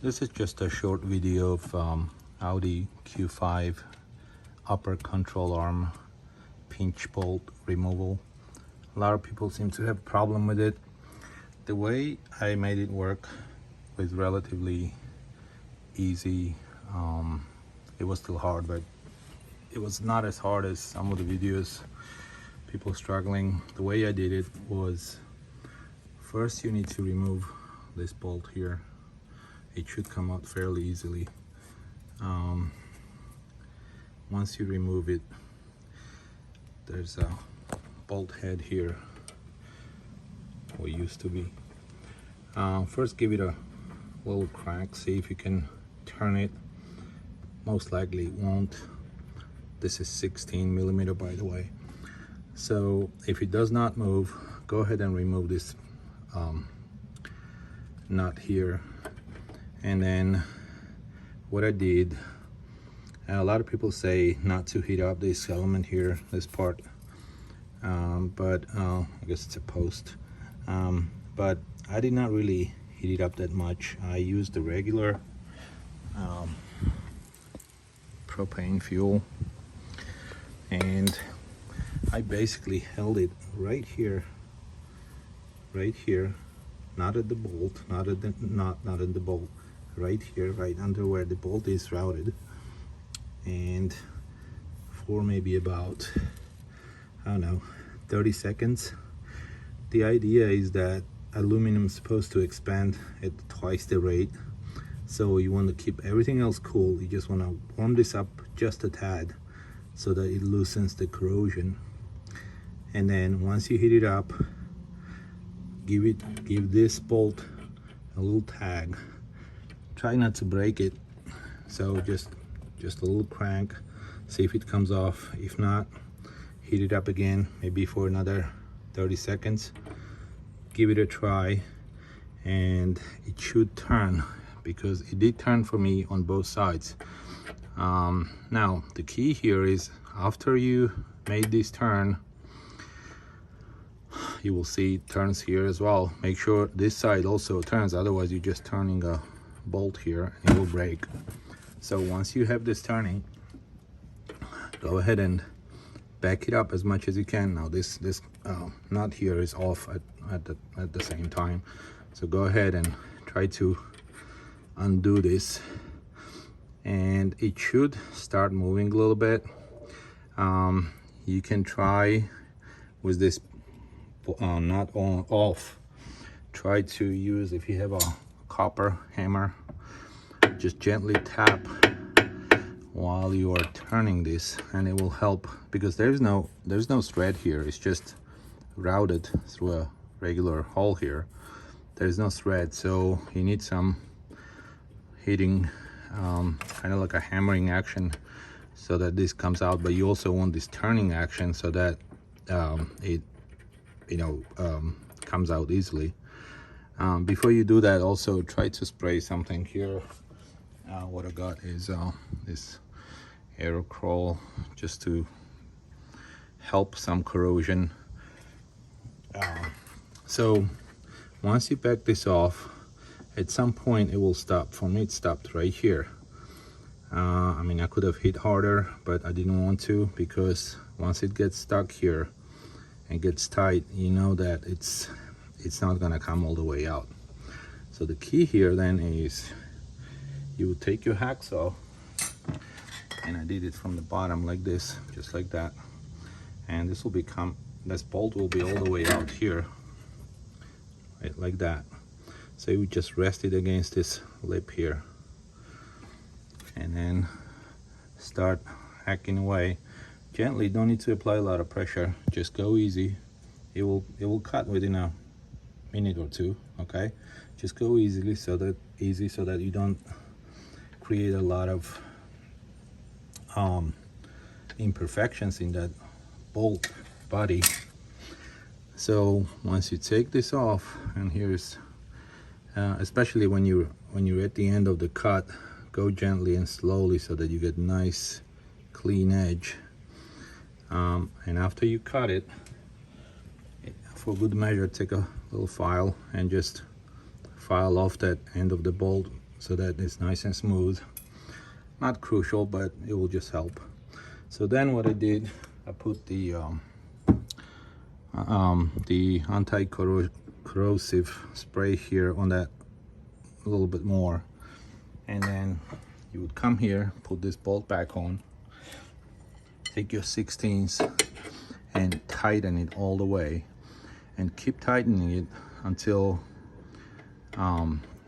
This is just a short video of Audi Q5 upper control arm pinch bolt removal. A lot of people seem to have a problem with it. The way I made it work was relatively easy. It was still hard, but it was not as hard as some of the videos people struggling. The way I did it was, first you need to remove this bolt here. It should come out fairly easily. Once you remove it, there's a bolt head here, or used to be. First give it a little crank, see if you can turn it. Most likely it won't. This is 16mm, by the way. So if it does not move, go ahead and remove this nut here. And then what I did, a lot of people say not to heat up this element here, this part, but I guess it's a post, but I did not really heat it up that much. I used the regular propane fuel, and I basically held it right here, not at the bolt, not at the bolt, right here, right under where the bolt is routed, and for maybe about, I don't know, 30 seconds. The idea is that aluminum is supposed to expand at twice the rate, so you want to keep everything else cool. You just want to warm this up just a tad so that it loosens the corrosion. And then once you heat it up, give this bolt a little tag. Try not to break it, so just a little crank, see if it comes off. If not, heat it up again, maybe for another 30 seconds. Give it a try, and it should turn, because it did turn for me on both sides. Now the key here is, after you made this turn, you will see it turns here as well. Make sure this side also turns, otherwise you're just turning a bolt here and it will break. So once you have this turning, go ahead and back it up as much as you can. Now this nut here is off at the same time, so go ahead and try to undo this, and it should start moving a little bit. You can try with this nut on off, try to use, if you have a copper hammer, just gently tap while you are turning this, and it will help, because there's no thread here. It's just routed through a regular hole here. There's no thread, so you need some hitting, kind of like a hammering action, so that this comes out. But you also want this turning action so that it comes out easily. Before you do that, also try to spray something here. What I got is this Kroil, just to help some corrosion. So once you back this off, at some point it will stop. For me, it stopped right here. I mean, I could have hit harder, but I didn't want to, because once it gets stuck here and gets tight, you know that it's not gonna come all the way out. So the key here then is, you would take your hacksaw, and I did it from the bottom like this, just like that, and this bolt will be all the way out here, right, like that. So you would just rest it against this lip here, and then start hacking away gently. Don't need to apply a lot of pressure, just go easy. It will cut within a minute or two, okay? Just go easily, so that you don't create a lot of imperfections in that bolt body. So once you take this off, and here's especially when you're at the end of the cut, go gently and slowly so that you get nice clean edge. And after you cut it, for good measure, take a little file and just file off that end of the bolt so that it's nice and smooth. Not crucial, but it will just help. So then what I did, I put the anti-corrosive spray here on that a little bit more, and then you would come here, put this bolt back on, take your 16th and tighten it all the way, and keep tightening it until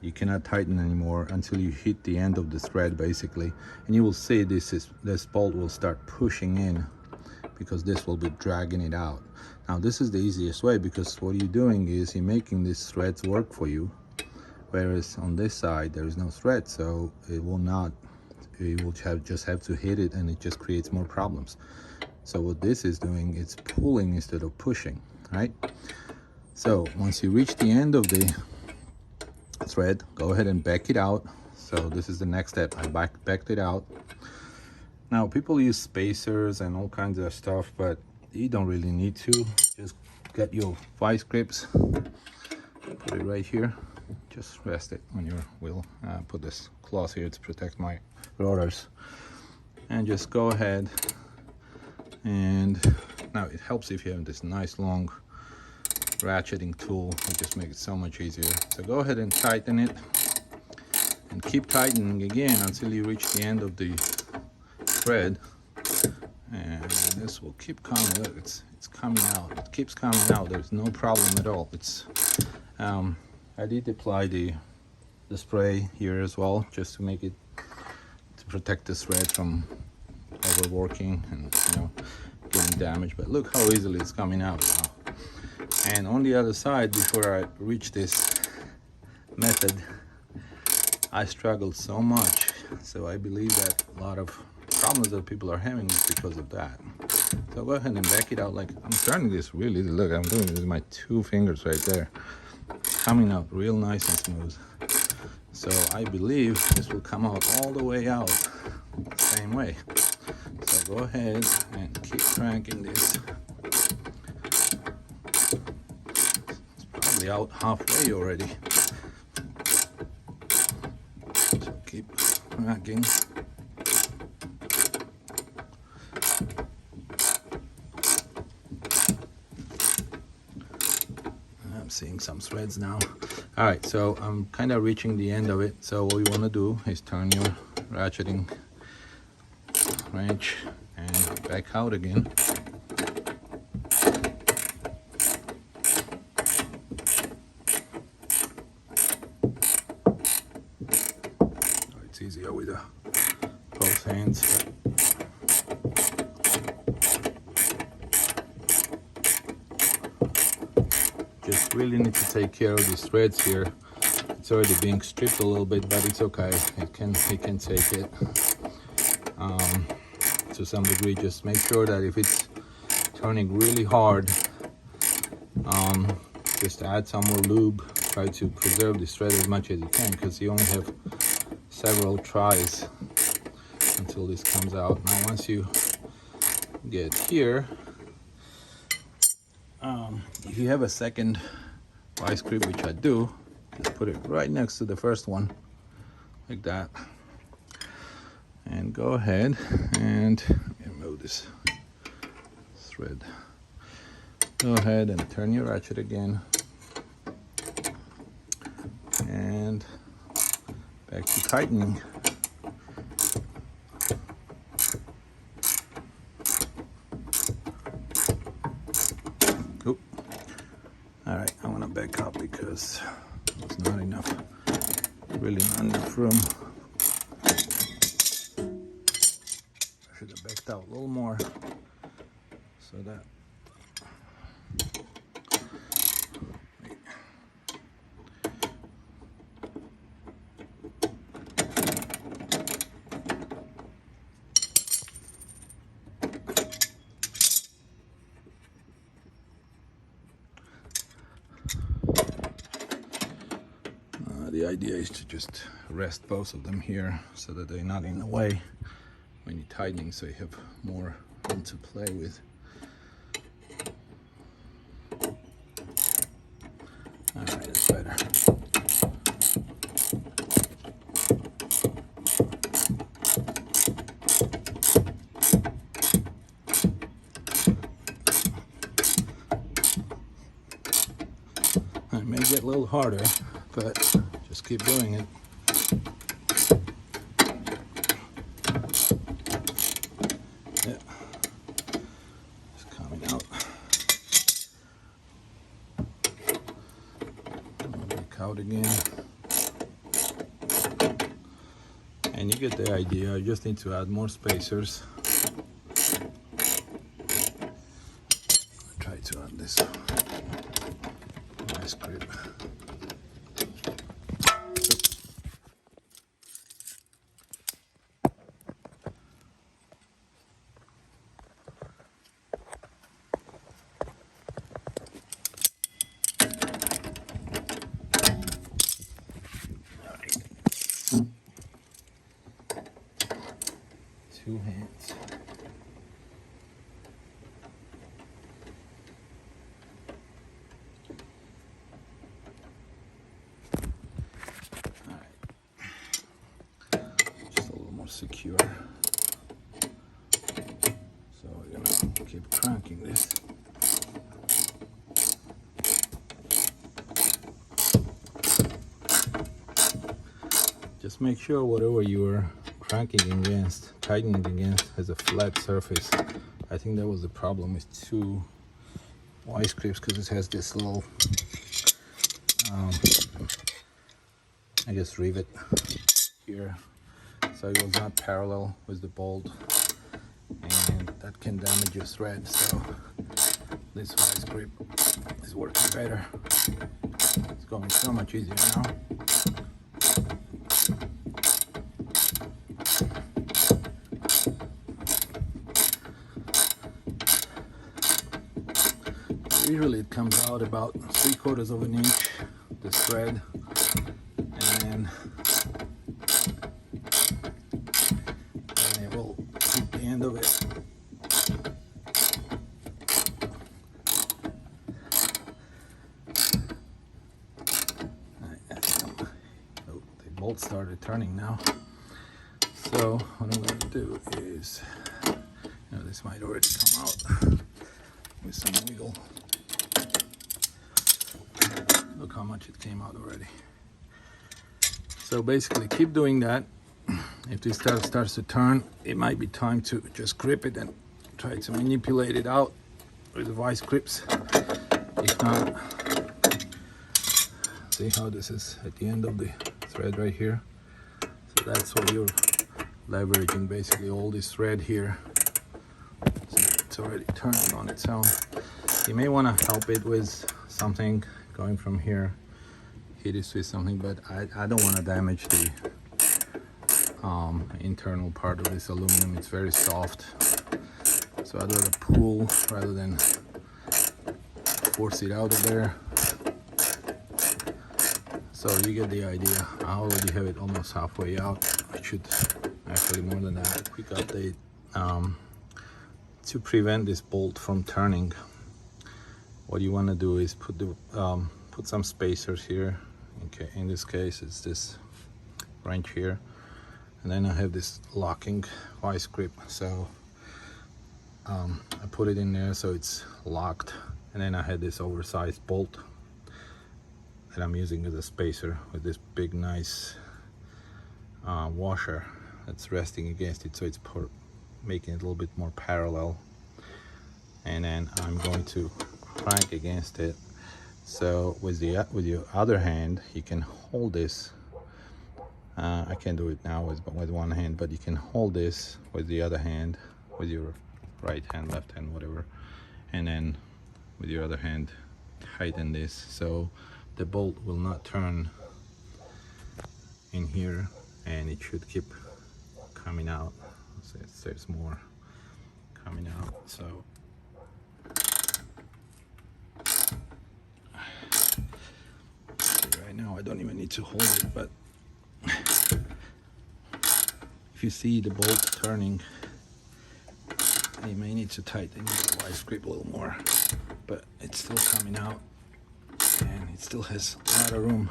you cannot tighten anymore, until you hit the end of the thread basically, and you will see this bolt will start pushing in, because this will be dragging it out. Now this is the easiest way, because what you're doing is you're making these threads work for you, whereas on this side there is no thread, so it will not, you will just have to hit it, and it just creates more problems. So what this is doing, it's pulling instead of pushing, right? So once you reach the end of the thread, go ahead and back it out. So this is the next step. I backed it out. Now people use spacers and all kinds of stuff, but you don't really need to. Just get your Vise-Grips, put it right here, just rest it on your wheel. Put this cloth here to protect my rotors, and just go ahead. And now it helps if you have this nice long ratcheting tool. It just makes it so much easier. So go ahead and tighten it, and keep tightening again until you reach the end of the thread, and this will keep coming. Look, it's coming out. It keeps coming out. There's no problem at all. It's I did apply the spray here as well, just to make it, to protect the thread from overworking and, you know, getting damaged. But look how easily it's coming out now. And on the other side, before I reach this method, I struggled so much. So I believe that a lot of problems that people are having is because of that. So go ahead and back it out. Like, I'm turning this really, look, I'm doing this with my 2 fingers right there. Coming out real nice and smooth. So I believe this will come out all the way out the same way. So go ahead and keep cranking this. It's probably out halfway already. So keep cranking. I'm seeing some threads now. All right, so I'm kind of reaching the end of it. So what you want to do is turn your ratcheting wrench and back out again. It's easier with both hands. Just really need to take care of these threads here. It's already being stripped a little bit, but it's okay. It can take it to some degree. Just make sure that if it's turning really hard, just add some more lube. Try to preserve this thread as much as you can, because you only have several tries until this comes out. Now once you get here, if you have a second Vise-Grip, which I do, just put it right next to the first one, like that. And go ahead and remove this thread. Go ahead and turn your ratchet again. And back to tightening. All right, I want to back up because there's not enough, really not enough room. I should have backed out a little more so that the idea is to just rest both of them here so that they're not in the way when you're tightening, so you have more room to play with. All right, that's better. little harder, but just keep doing it. Yeah, it's coming out. Back out again. And you get the idea. You just need to add more spacers. Try to add this Vise-Grip. Two hands. All right. Just a little more secure. So we're gonna keep cranking this. Just make sure whatever you're cranking against, tightening against, has a flat surface. I think that was the problem with two Vise-Grips, because it has this little, I guess, rivet here. So it was not parallel with the bolt, and that can damage your thread. So this Vise-Grip is working better. It's going so much easier now. Usually it comes out about 3/4 of an inch, this thread, and then it will hit the end of it. Oh, the bolt started turning now. So what I'm going to do is, this might already come out with some wiggle. Look how much it came out already. So basically keep doing that. If this starts to turn, it might be time to just grip it and try to manipulate it out with the Vise-Grips. If not, see how this is at the end of the thread right here. So that's what you're leveraging, basically all this thread here. So it's already turning on its own. You may want to help it with something going from here, hit it with something, but I don't want to damage the internal part of this aluminum. It's very soft, so I'd rather pull rather than force it out of there. So you get the idea. I already have it almost halfway out. I should actually more than that. Quick update. To prevent this bolt from turning, what you want to do is put some spacers here. Okay, in this case it's this wrench here, and then I have this locking Vise-Grip. So I put it in there so it's locked, and then I had this oversized bolt that I'm using as a spacer with this big nice washer that's resting against it, so it's making it a little bit more parallel. And then I'm going to crank against it. So with your other hand, you can hold this. I can't do it now with one hand, but you can hold this with the other hand, with your right hand, left hand, whatever, and then with your other hand tighten this so the bolt will not turn in here, and it should keep coming out. So there's more coming out. So right now I don't even need to hold it, but if you see the bolt turning, you may need to tighten the Vise-Grip a little more, but it's still coming out and it still has a lot of room.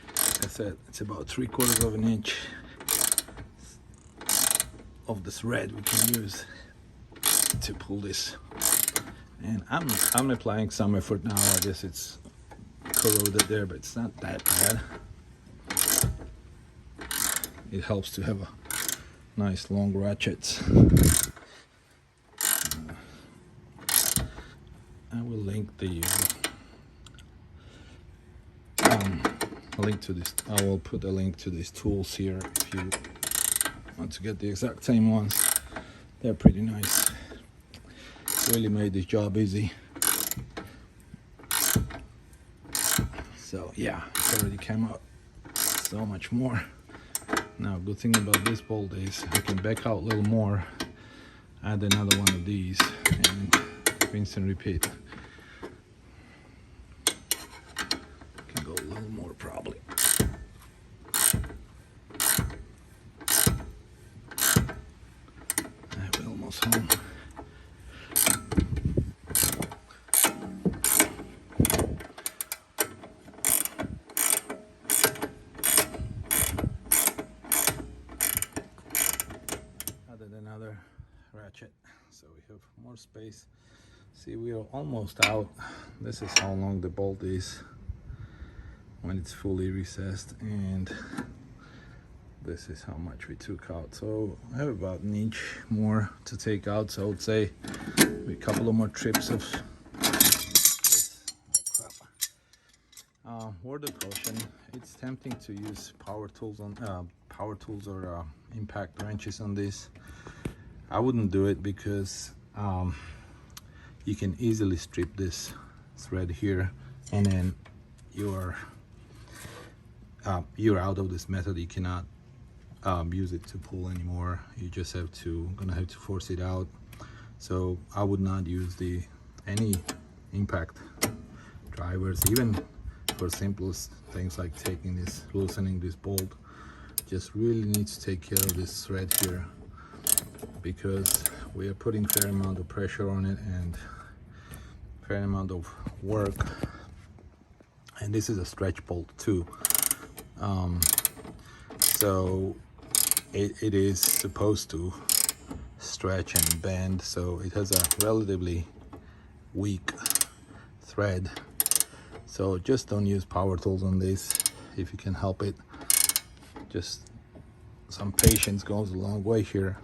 Like I said, it's about 3/4 of an inch of the thread we can use to pull this. And I'm applying some effort now. I guess it's corroded there, but it's not that bad. It helps to have a nice long ratchet. I will link the link to this. I will put a link to these tools here if you want to get the exact same ones. They're pretty nice. Really made this job easy. So yeah, it already came out so much more. Now, good thing about this bolt is I can back out a little more, add another one of these, and rinse and repeat. Can go a little more probably. We're almost home. Another ratchet, so we have more space. See, we are almost out. This is how long the bolt is when it's fully recessed, and this is how much we took out. So I have about an inch more to take out, so I would say a couple of more trips of this. Word of caution, it's tempting to use power tools or impact wrenches on this. I wouldn't do it because you can easily strip this thread here, and then you're out of this method. You cannot use it to pull anymore. You just gonna have to force it out. So I would not use any impact drivers, even for simplest things like loosening this bolt. Just really need to take care of this thread here, because we are putting fair amount of pressure on it and fair amount of work, and this is a stretch bolt too, so it is supposed to stretch and bend, so it has a relatively weak thread. So just don't use power tools on this if you can help it. Just some patience goes a long way here.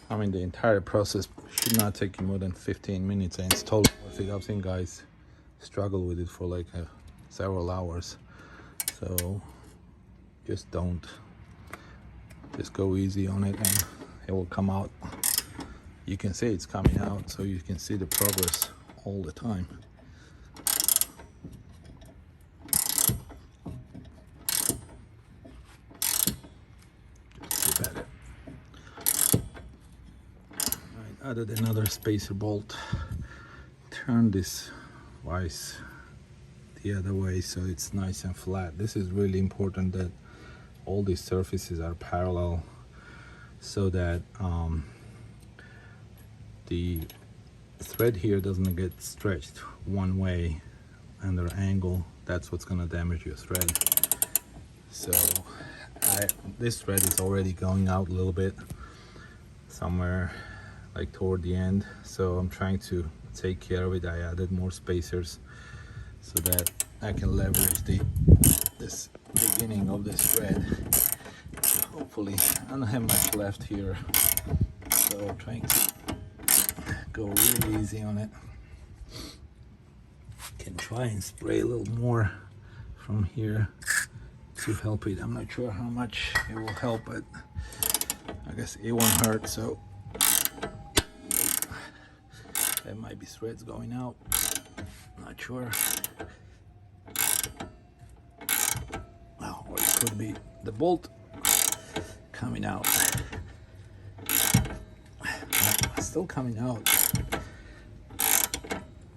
I mean, the entire process should not take you more than 15 minutes, and it's totally worth it. I've seen guys struggle with it for like several hours. So just go easy on it, and it will come out. You can see it's coming out, so you can see the progress all the time. Added another spacer bolt. Turn this vise the other way so it's nice and flat. This is really important that all these surfaces are parallel, so that the thread here doesn't get stretched one way under angle. That's what's going to damage your thread. So this thread is already going out a little bit somewhere like toward the end, so I'm trying to take care of it. I added more spacers so that I can leverage this beginning of this thread. So hopefully, I don't have much left here, so I'm trying to go really easy on it. Can try and spray a little more from here to help it. I'm not sure how much it will help, but I guess it won't hurt. So there might be threads going out, not sure. Well, or it could be the bolt coming out. Still coming out.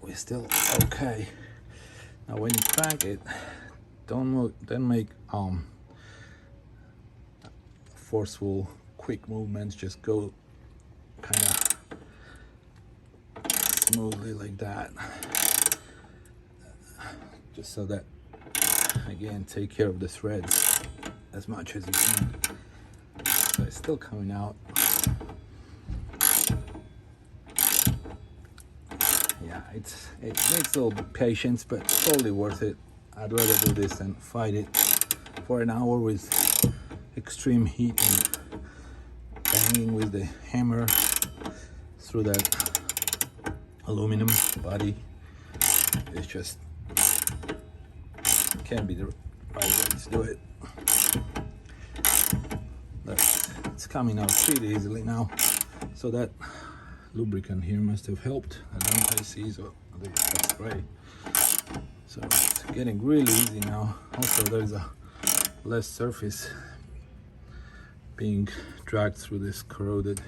We're still okay. Now when you crank it, don't make forceful, quick movements. Just go kind of smoothly like that, just so that, again, take care of the threads as much as you can. So it's still coming out. Yeah, it makes a little bit patience, but totally worth it. I'd rather do this than fight it for an hour with extreme heat and banging with the hammer through that aluminum body. It's just can't be the right way to do it. But it's coming out pretty easily now. So that lubricant here must have helped. That Anti-Seize or the spray. So it's getting really easy now. Also, there's a less surface being dragged through this corroded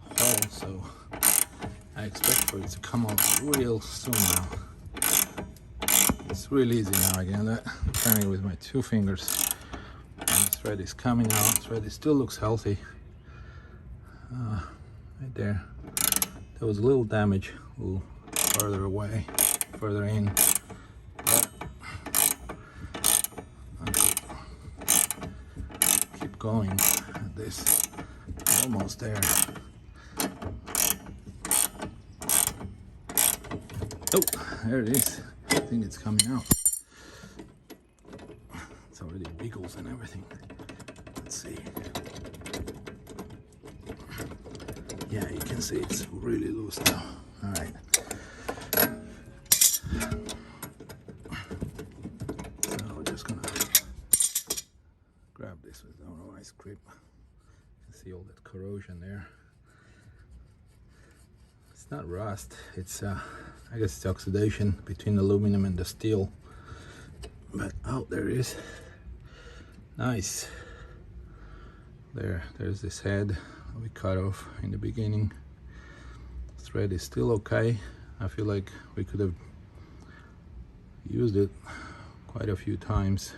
hole, so I expect for it to come out real soon now. It's really easy now. Again, I'm turning with my 2 fingers. And the thread is coming out. The thread still looks healthy. Right there. There was a little damage, a little further away, further in. But keep going at this. Almost there. Oh, there it is. I think it's coming out. It's already wiggles and everything. Let's see. Yeah, you can see it's really loose now. All right. So we're just gonna grab this with our Vise-Grip. You can see all that corrosion there. It's not rust. It's I guess it's oxidation between the aluminum and the steel. But oh, there it is. Nice. There's this head we cut off in the beginning. Thread is still okay. I feel like we could have used it quite a few times.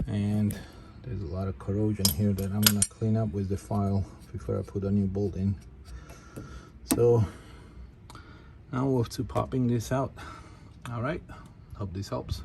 And there's a lot of corrosion here that I'm gonna clean up with the file before I put a new bolt in. So now we're to popping this out. All right, hope this helps.